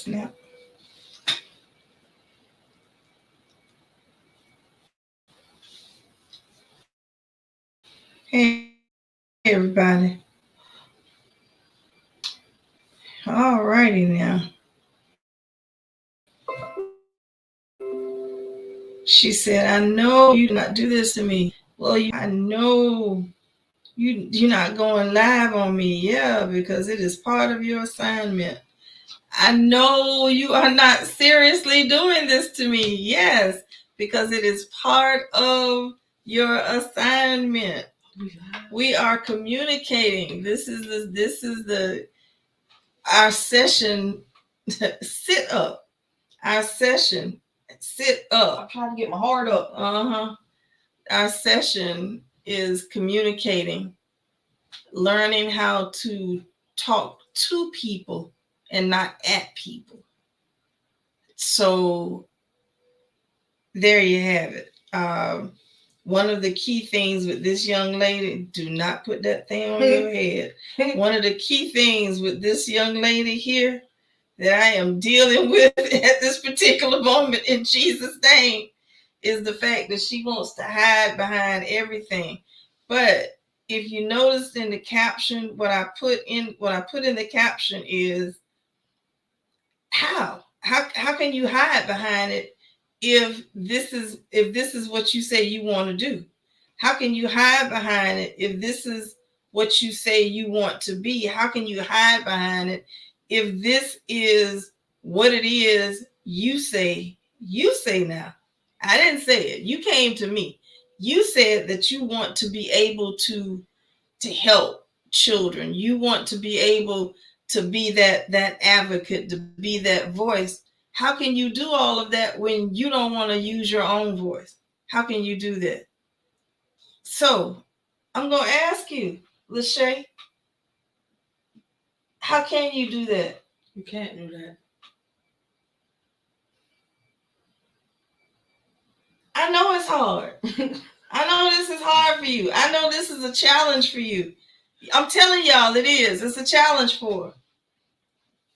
snap. Hey, everybody. All righty now. She said, I know you did not do this to me. Well, I know you're not going live on me. Yeah, because it is part of your assignment. I know you are not seriously doing this to me. Yes, because it is part of your assignment. We are communicating. This is the our session. Sit up. Our session. Sit up. I'm trying to get my heart up. Our session is communicating, learning how to talk to people and not at people. So there you have it. One of the key things with this young lady, do not put that thing on your head. One of the key things with this young lady here that I am dealing with at this particular moment in Jesus' name is the fact that she wants to hide behind everything. But if you noticed in the caption, what I put in the caption is how can you hide behind it if this is what you say you want to do? How can you hide behind it if this is what you say you want to be? How can you hide behind it if this is what it is you say? You say now. I didn't say it. You came to me. You said that you want to be able to help children. You want to be able to be that advocate, to be that voice. How can you do all of that when you don't want to use your own voice? How can you do that? So I'm going to ask you, Lachey, how can you do that? You can't do that. I know it's hard. I know this is hard for you. I know this is a challenge for you. I'm telling y'all it is. It's a challenge for her.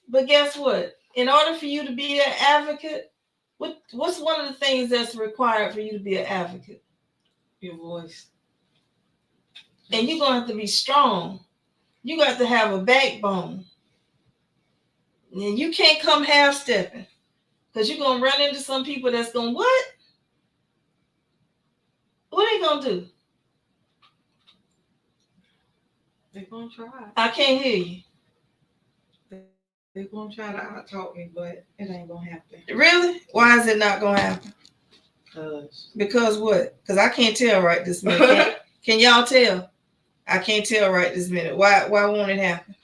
But guess what? In order for you to be an advocate, what's one of the things that's required for you to be an advocate? Your voice. And you're going to have to be strong. You got to have a backbone. And you can't come half-stepping. Because you're going to run into some people that's going, what? What are they going to do? They're going to try. I can't hear you. They're going to try to out-talk me, but it ain't going to happen. Really? Why is it not going to happen? Because what? Because I can't tell right this minute. Can y'all tell? I can't tell right this minute. Why won't it happen?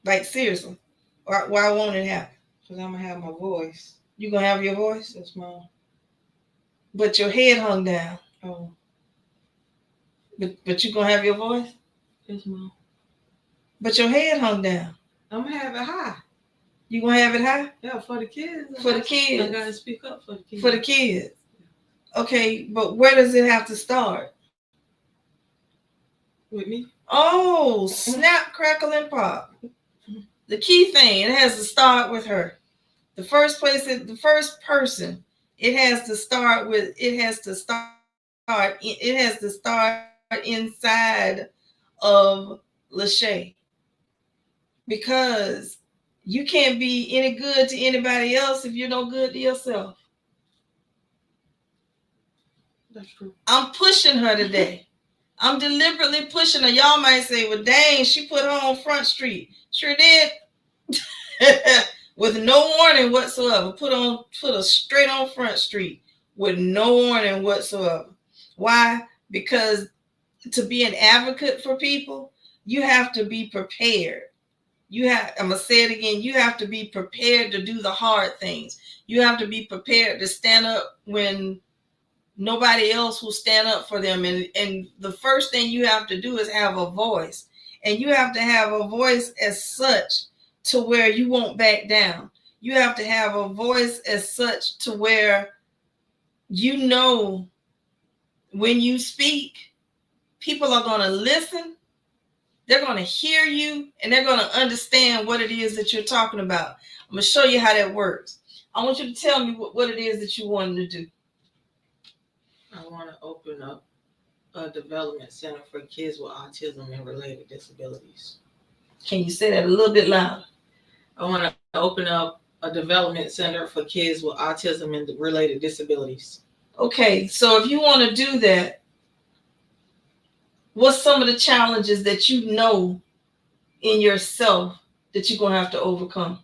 Like, seriously. Why won't it happen? Because I'm going to have my voice. You going to have your voice? Yes, Mom. But your head hung down. Oh. But you going to have your voice? Yes, Mom. But your head hung down. I'm going to have it high. You going to have it high? Yeah, for the kids. For the kids. I got to speak up for the kids. For the kids. Okay, but where does it have to start? With me? Oh, snap, crackle, and pop. The key thing, it has to start with her. The first person, it has to start inside of Lachey. Because you can't be any good to anybody else if you're no good to yourself. That's true. I'm pushing her today. I'm deliberately pushing her. Y'all might say, well, dang, she put her on Front Street. Sure did. With no warning whatsoever. Put her straight on Front Street with no warning whatsoever. Why? Because to be an advocate for people, you have to be prepared. I'm going to say it again, you have to be prepared to do the hard things. You have to be prepared to stand up when nobody else will stand up for them. And the first thing you have to do is have a voice. And you have to have a voice as such to where you won't back down. You have to have a voice as such to where you know when you speak, people are going to listen They're going to hear you and they're going to understand what it is that you're talking about. I'm going to show you how that works. I want you to tell me what it is that you want to do. I want to open up a development center for kids with autism and related disabilities. Can you say that a little bit louder? I want to open up a development center for kids with autism and related disabilities. Okay, so if you want to do that, what's some of the challenges that you know in yourself that you're going to have to overcome?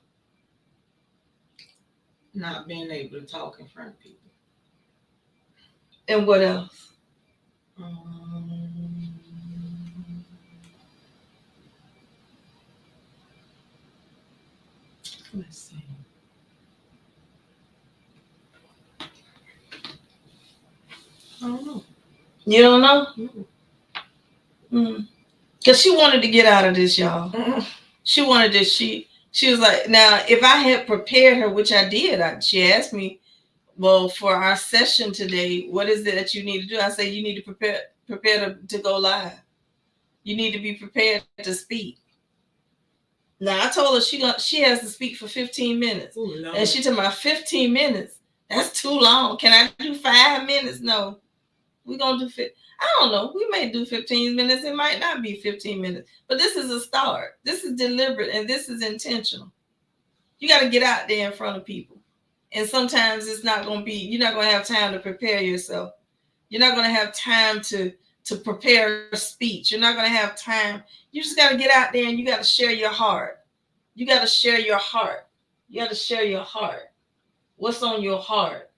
Not being able to talk in front of people. And what else? Let's see. I don't know. You don't know? Mm-hmm. Because she wanted to get out of this, y'all. Mm-hmm. She wanted this. She was like, now, if I had prepared her, which I did, she asked me, well, for our session today, what is it that you need to do? I said, you need to prepare to go live. You need to be prepared to speak. Now, I told her she has to speak for 15 minutes. Ooh, no. And she told me, 15 minutes? That's too long. Can I do 5 minutes? No. We're going to do 15. I don't know. We may do 15 minutes. It might not be 15 minutes. But this is a start. This is deliberate and this is intentional. You got to get out there in front of people. And sometimes it's not going to be, you're not going to have time to prepare yourself. You're not going to have time to prepare a speech. You're not going to have time. You just got to get out there and you got to share your heart. You got to share your heart. You got to share your heart. What's on your heart?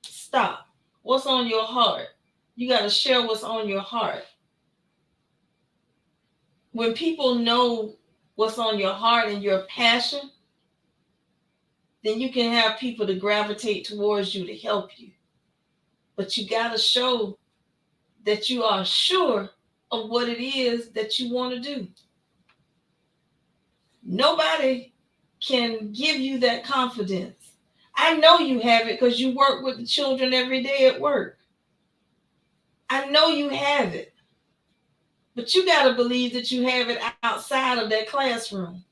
Stop. What's on your heart? You got to share what's on your heart. When people know what's on your heart and your passion, then you can have people to gravitate towards you to help you. But you got to show that you are sure of what it is that you want to do. Nobody can give you that confidence. I know you have it because you work with the children every day at work. I know you have it. But you got to believe that you have it outside of that classroom.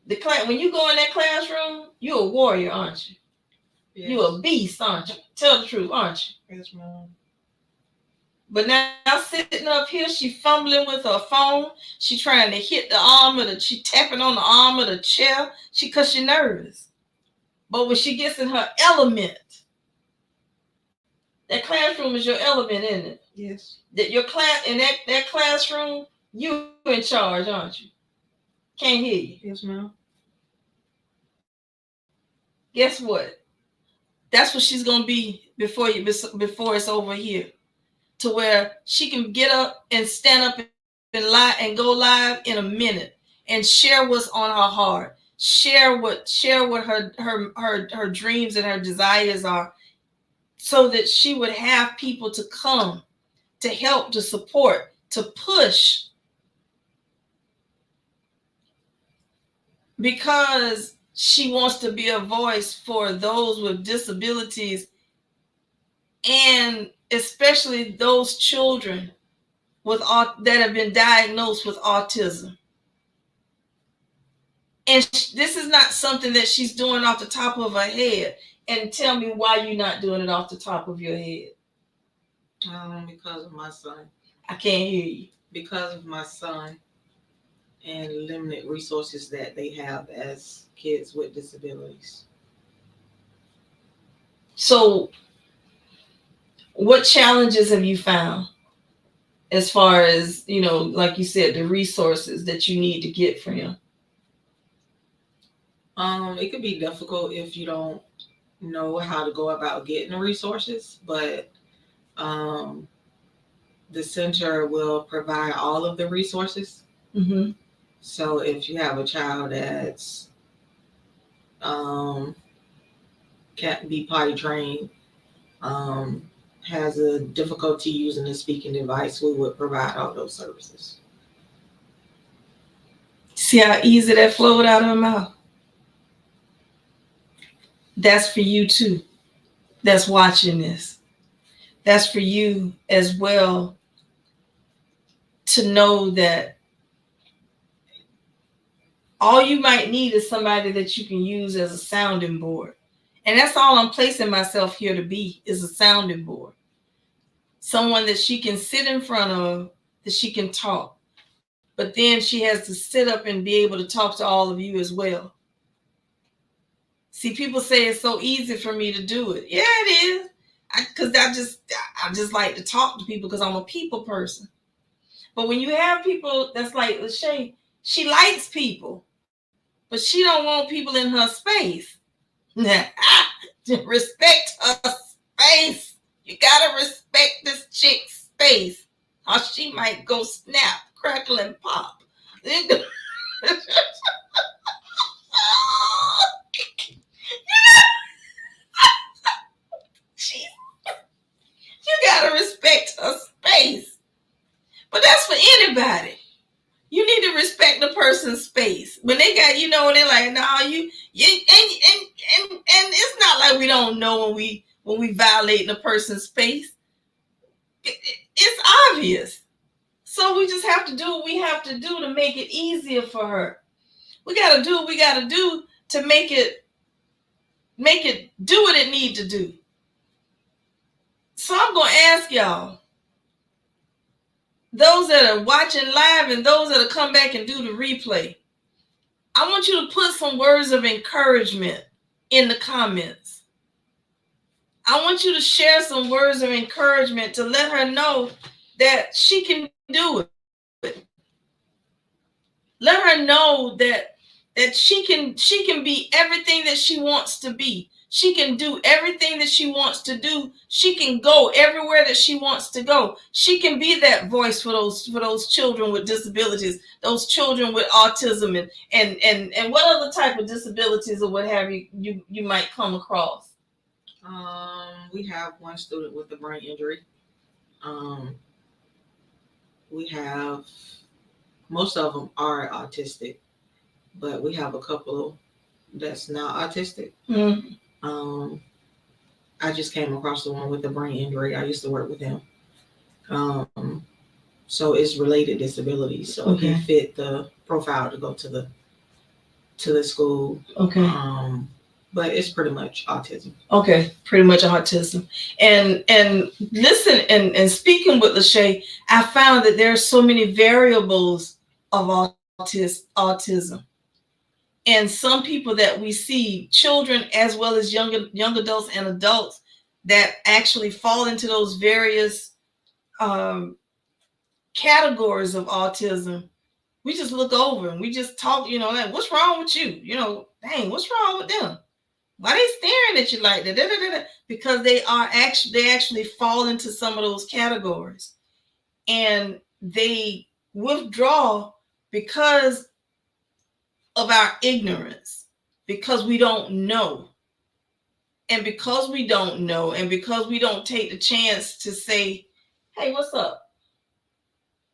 When you go in that classroom, you're a warrior, aren't you? Yes. You're a beast, aren't you? Tell the truth, aren't you? Yes, ma'am. But now sitting up here, she fumbling with her phone. She trying to hit the arm of she tapping on the arm of the chair. Cause she's nervous. But when she gets in her element, that classroom is your element, isn't it? Yes. That your class in that classroom, you in charge, aren't you? Can't hear you. Yes, ma'am. Guess what? That's what she's gonna be before it's over here. To where she can get up and stand up and go live in a minute and share what's on her heart. Share what her dreams and her desires are, so that she would have people to come, to help, to support, to push. Because she wants to be a voice for those with disabilities, and especially those children that have been diagnosed with autism. And this is not something that she's doing off the top of her head. And tell me why you're not doing it off the top of your head. Because of my son. I can't hear you. Because of my son and limited resources that they have as kids with disabilities. So, what challenges have you found as far as, like you said, the resources that you need to get for him? It could be difficult if you don't know how to go about getting the resources, but the center will provide all of the resources. Mm-hmm. So if you have a child that's can't be potty trained, has a difficulty using a speaking device, we would provide all those services. See how easy that flowed out of her mouth? That's for you too. That's watching this. That's for you as well. to know that all you might need is somebody that you can use as a sounding board. And that's all I'm placing myself here to be, is a sounding board. Someone that she can sit in front of, that she can talk. But then she has to sit up and be able to talk to all of you as well. See, people say it's so easy for me to do it. Yeah, it is. Because I just like to talk to people because I'm a people person. But when you have people that's like Lachey, she likes people, but she don't want people in her space. Respect her space. You gotta respect this chick's space, or she might go snap, crackle, and pop. You gotta respect her space. But that's for anybody. You need to respect the person's space. When they got, they're like, no, and it's not like we don't know when we violate the person's space. It's obvious. So we just have to do what we have to do to make it easier for her. We gotta do what we gotta do to make it do what it need to do. So I'm gonna ask y'all, those that are watching live and those that will come back and do the replay, I want you to put some words of encouragement in the comments. I want you to share some words of encouragement to let her know that she can do it. Let her know that she can be everything that she wants to be. She can do everything that she wants to do. She can go everywhere that she wants to go. She can be that voice for those children with disabilities, those children with autism and what other type of disabilities or what have you might come across. We have one student with a brain injury. We have, most of them are autistic, but we have a couple that's not autistic. Mm-hmm. I just came across the one with the brain injury. I used to work with him. So it's related disabilities. So okay. He fit the profile to go to the school. Okay. But it's pretty much autism. Okay, pretty much autism. And listen, and speaking with Lachey, I found that there are so many variables of autism. And some people that we see, children as well as young adults and adults, that actually fall into those various categories of autism, we just look over and we just talk, like, what's wrong with you? Dang, what's wrong with them? Why are they staring at you like that? Because they actually fall into some of those categories, and they withdraw because of our ignorance, because we don't know. And because we don't know, and because we don't take the chance to say, hey, what's up?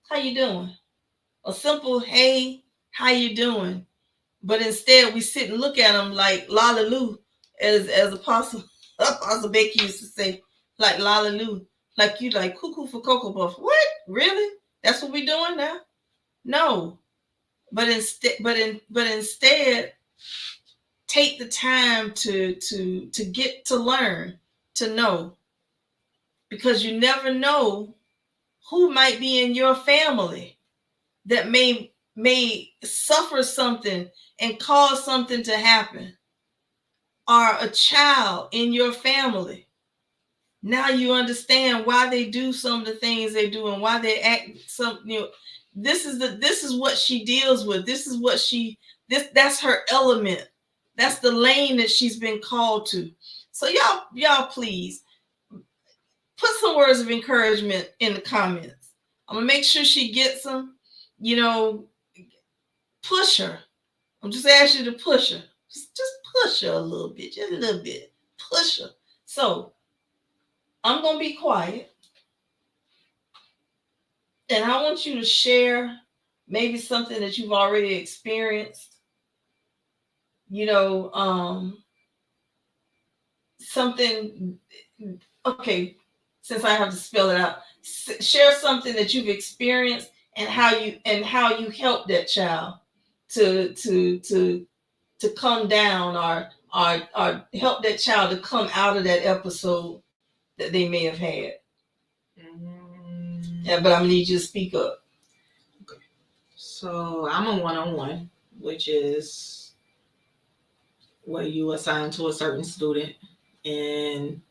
How you doing? A simple, hey, how you doing? But instead we sit and look at them like laloo, as Apostle Becky used to say, like laloo, like you like cuckoo for Cocoa Puff. What? Really? That's what we doing now? No. But instead, take the time to get to learn, to know, because you never know who might be in your family that may suffer something and cause something to happen, or a child in your family. Now you understand why they do some of the things they do and why they act this is what she deals with. This is what that's her element. That's the lane that she's been called to. So y'all please put some words of encouragement in the comments. I'm gonna make sure she gets them. Push her. I'm just asking you to push her. Just push her a little bit, just a little bit. Push her. So I'm gonna be quiet, and I want you to share maybe something that you've already experienced. Something. Okay, since I have to spell it out, share something that you've experienced and how you help that child to come down, or help that child to come out of that episode that they may have had. Yeah, but I'm gonna need you to speak up. Okay. So I'm a one-on-one, which is where you assign to a certain student and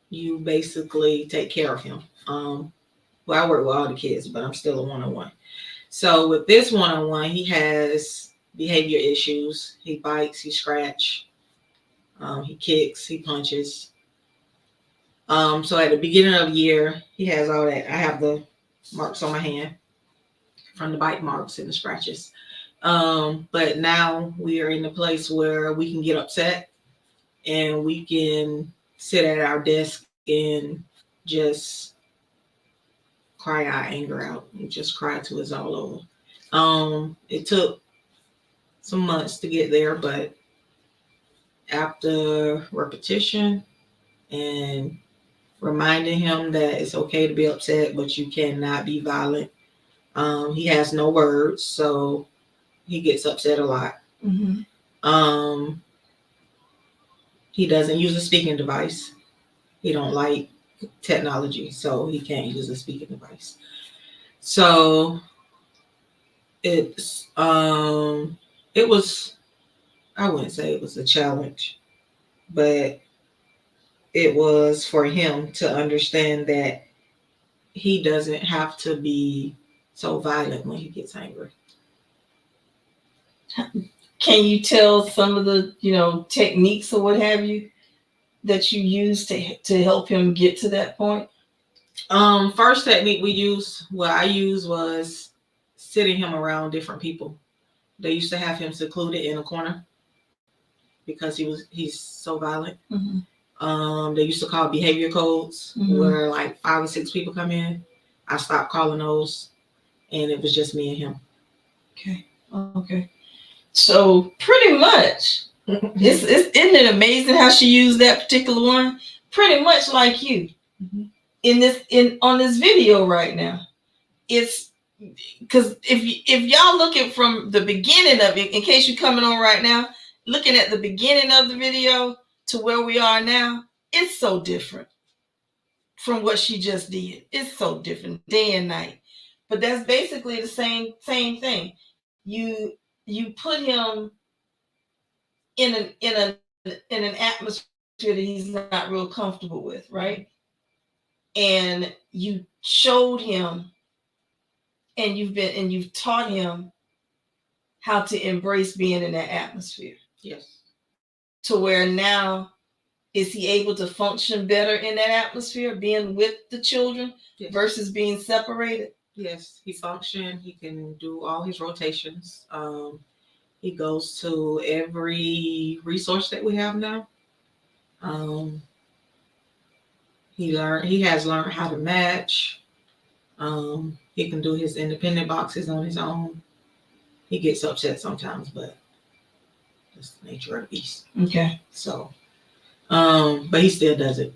you basically take care of him. Well, I work with all the kids, but I'm still a one-on-one. So with this one-on-one, he has behavior issues. He bites, he scratch, he kicks, he punches. So at the beginning of the year, he has all that. I have the marks on my hand from the bite marks and the scratches. But now we are in a place where we can get upset and we can sit at our desk and just cry our anger out and just cry till it's all over. It took some months to get there, but after repetition and reminding him that it's okay to be upset, but you cannot be violent. He has no words, so he gets upset a lot. Mm-hmm. He doesn't use a speaking device. He don't like technology, so he can't use a speaking device. So it's it was, I wouldn't say it was a challenge, but it was for him to understand that he doesn't have to be so violent when he gets angry. Can you tell some of the techniques or what have you that you use to help him get to that point? First technique I used was sitting him around different people. They used to have him secluded in a corner because he's so violent. Mm-hmm. They used to call behavior codes, mm-hmm. where like 5 or 6 people come in. I stopped calling those, and it was just me and him. Okay. So pretty much, isn't it amazing how she used that particular one? Pretty much like you. Mm-hmm. On this video right now. It's because if y'all look at from the beginning of it, in case you're coming on right now, looking at the beginning of the video to where we are now, it's so different from what she just did. It's so different day and night. But that's basically the same thing. You put him in an atmosphere that he's not real comfortable with, right? And you showed him, and you've taught him how to embrace being in that atmosphere. Yes. To where now, is he able to function better in that atmosphere, being with the children, yes, versus being separated? Yes, he functions. He can do all his rotations. He goes to every resource that we have now. He has learned how to match. He can do his independent boxes on his own. He gets upset sometimes, but that's the nature of the beast. Okay. So, but he still does it.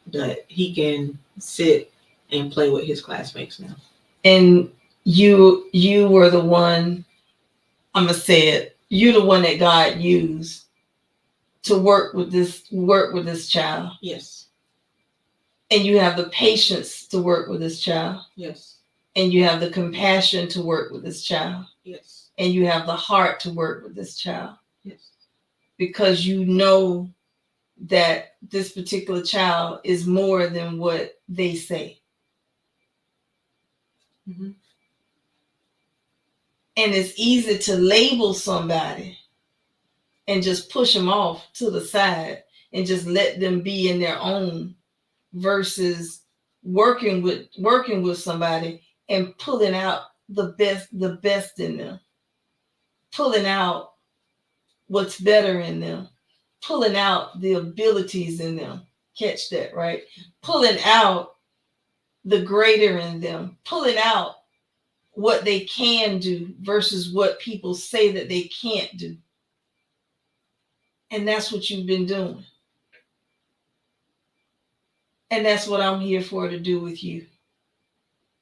But he can sit and play with his classmates now. And you were the one, I'm gonna say it, you're the one that God used to work with this child. Yes. And you have the patience to work with this child. Yes. And you have the compassion to work with this child. Yes. And you have the heart to work with this child. Yes. Because you know that this particular child is more than what they say. Mm-hmm. And it's easy to label somebody and just push them off to the side and just let them be in their own, versus working with somebody and pulling out the best in them, pulling out what's better in them, pulling out the abilities in them. Catch that, right? Pulling out the greater in them, pulling out what they can do versus what people say that they can't do. And that's what you've been doing. And that's what I'm here for to do with you.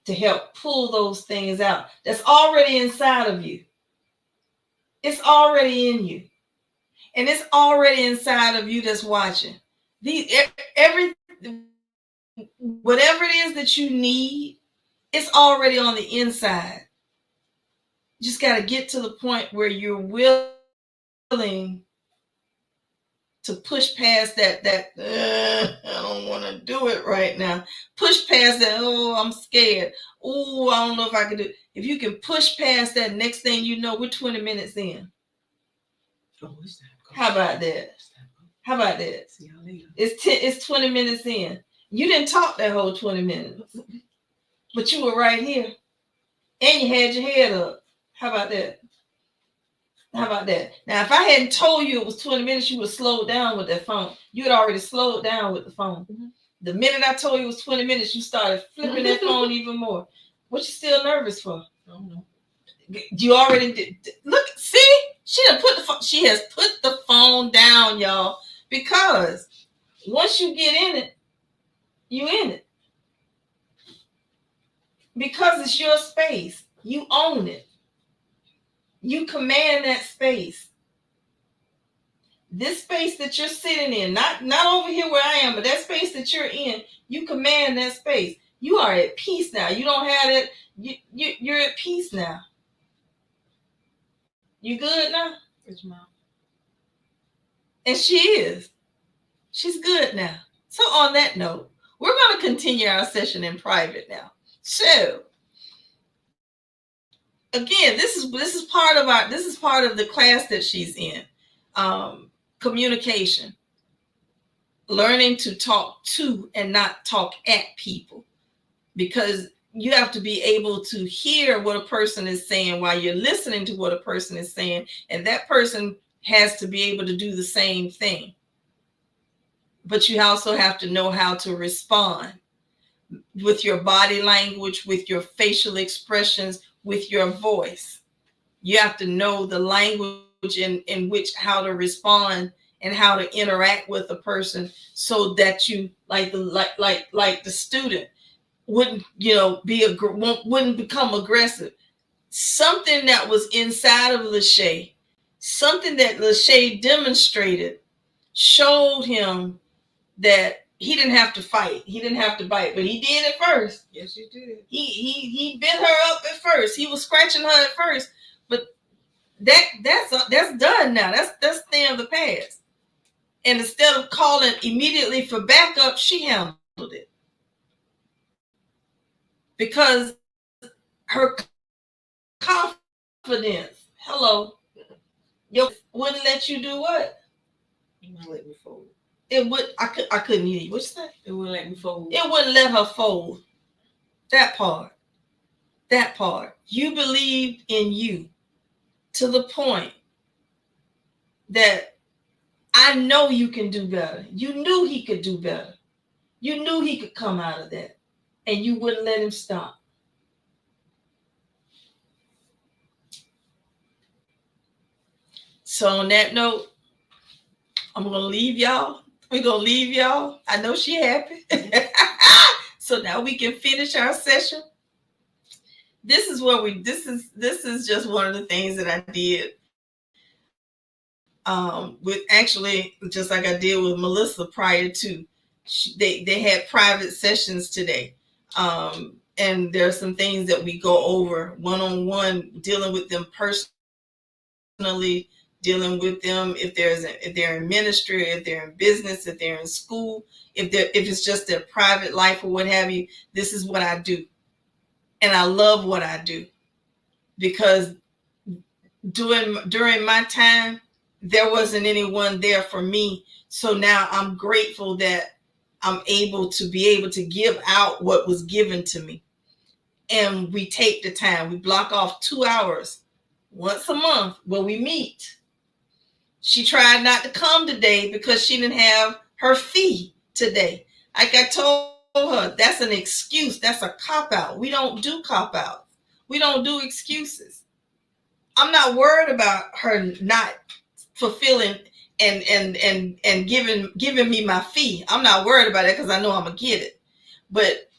to help pull those things out that's already inside of you. It's already in you. And it's already inside of you that's watching. Every whatever it is that you need, it's already on the inside. You just got to get to the point where you're willing to push past that I don't want to do it right now. Push past that, oh, I'm scared. Oh, I don't know if I can do it. If you can push past that, next thing you know, we're 20 minutes in. Oh, is that? How about that? How about that? See y'all later. It's 20 minutes in. You didn't talk that whole 20 minutes, but you were right here, and you had your head up. How about that? How about that? Now, if I hadn't told you it was 20 minutes, you would slow down with that phone. You had already slowed down with the phone. Mm-hmm. The minute I told you it was 20 minutes, you started flipping that phone even more. What you still nervous for? I don't know. You already did. Look, see, she has put the phone down, y'all, because once you get in it, you in it. Because it's your space. You own it. You command that space. This space that you're sitting in, not over here where I am, but that space that you're in, you command that space. You are at peace now. You don't have it. You're at peace now. You good now? It's mom. And she is. She's good now. So on that note, we're going to continue our session in private now. So again, this is part of the class that she's in. Communication. Learning to talk to and not talk at people. Because you have to be able to hear what a person is saying while you're listening to what a person is saying. And that person has to be able to do the same thing. But you also have to know how to respond with your body language, with your facial expressions, with your voice. You have to know the language in which how to respond and how to interact with a person so that you like the student wouldn't wouldn't become aggressive. Something that was inside of Lachey, something that Lachey demonstrated, showed him that he didn't have to fight, he didn't have to bite, but he did at first. Yes, you did. He bit her up at first. He was scratching her at first, but that's done now. That's thing of the past. And instead of calling immediately for backup, she handled it. Because her confidence, wouldn't let you do what? It wouldn't let me fold. It would. I couldn't hear you. What'd you say? It wouldn't let me fold. It wouldn't let her fold. That part. You believed in you to the point that I know you can do better. You knew he could do better. You knew he could come out of that. And you wouldn't let him stop. So on that note, I'm going to leave y'all. We're going to leave y'all. I know she happy. So now we can finish our session. This is just one of the things that I did. With actually, just like I did with Melissa prior to, they had private sessions today. And there are some things that we go over one-on-one, dealing with them personally, dealing with them if they're in ministry, if they're in business, if they're in school, if it's just their private life or what have you. This is what I do. And I love what I do, because during my time, there wasn't anyone there for me. So now I'm grateful that I'm able to give out what was given to me. And we take the time. We block off 2 hours once a month where we meet. She tried not to come today because she didn't have her fee today. Like I told her, that's an excuse. That's a cop-out. We don't do cop-outs. We don't do excuses. I'm not worried about her not fulfilling and giving me my fee. I'm not worried about it because I know I'm gonna get it. But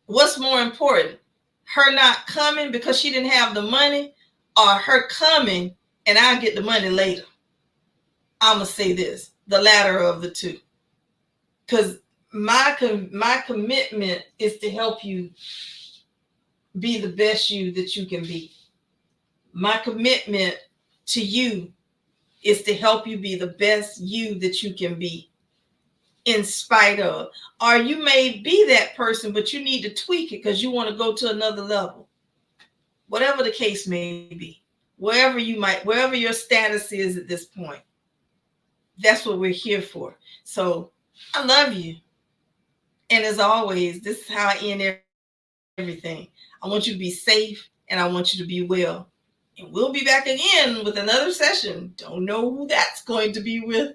What's more important? Her not coming because she didn't have the money, or her coming and I'll get the money later? I'm going to say this, the latter of the two. Because my commitment is to help you be the best you that you can be. My commitment to you is to help you be the best you that you can be, in spite of. Or you may be that person, but you need to tweak it because you want to go to another level. Whatever the case may be, wherever your status is at this point, that's what we're here for. So I love you. And as always, this is how I end everything. I want you to be safe and I want you to be well. And we'll be back again with another session. Don't know who that's going to be with.